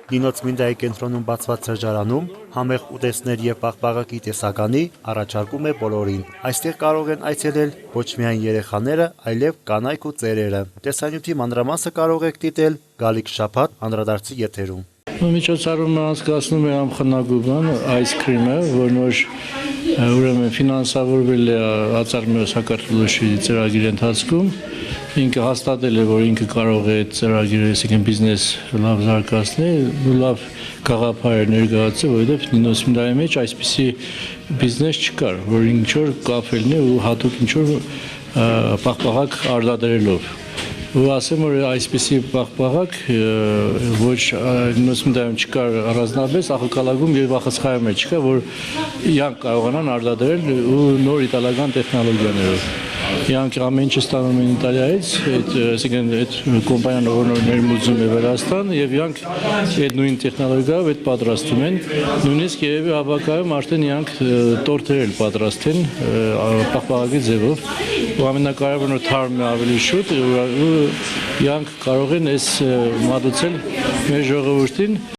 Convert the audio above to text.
Լինոց Մինդայի կենտրոնում բացված սրճարանում համեղ ուտեստներ եւ պաղպաղակի տեսականի առաջարկում է բոլորին։ Այստեղ կարող են այցելել ոչ միայն երեխաները, այլև կանայք ու ծերերը։ Տեսանյութի մանրամասը կարող եք դիտել գալիք շաբաթ անդրադարձի եթերում։ Միջոցառումը անցկացնում է ամխնագուբան այսկրիմը, որ նոր ուրեմն ֆինանսավորվել է Ածառմիոս Հակարդուլոշի ծրագրի ընթացքում։ Ինքը հաստատել է, որ ինքը կարող է այդ ծրագիրը, այսինքն բիզնես լավ զարգացնել, լավ գաղափար ներկայացնել, որովհետև Լինոց Մինդայի մեջ այսպիսի բիզնես չկար, որ ինչ-որ կապելն է ու հատուկ ինչ-որ պաղպաղակ արտադրելով։ Ու ասեմ, որ այսպիսի պաղպաղակ ոչ Լինոց Մինդայում չկար առանձնապես, Ախալկալագում եւ Ախալցխայում չկա, որ իրանք կարողանան արտադրել ու նոր իտալական տեխնոլոգիաներով։ Իրանք ամեն ինչ ստանում են Իտալիայից, այսինքն այդ կոմպանիան որ ներմուծում է Վրաստան եւ իրանք այդ նույն տեխնոլոգիայով այդ պատրաստում են, նույնիսկ երևի ապակայում արդեն իրանք տորթեր պատրաստեն պաղպաղակի ձևով, ու ամենակարևորը թարմն է ավելի շուտ, ու իրանք կարող են այս մատուցել մեր ժողովրդին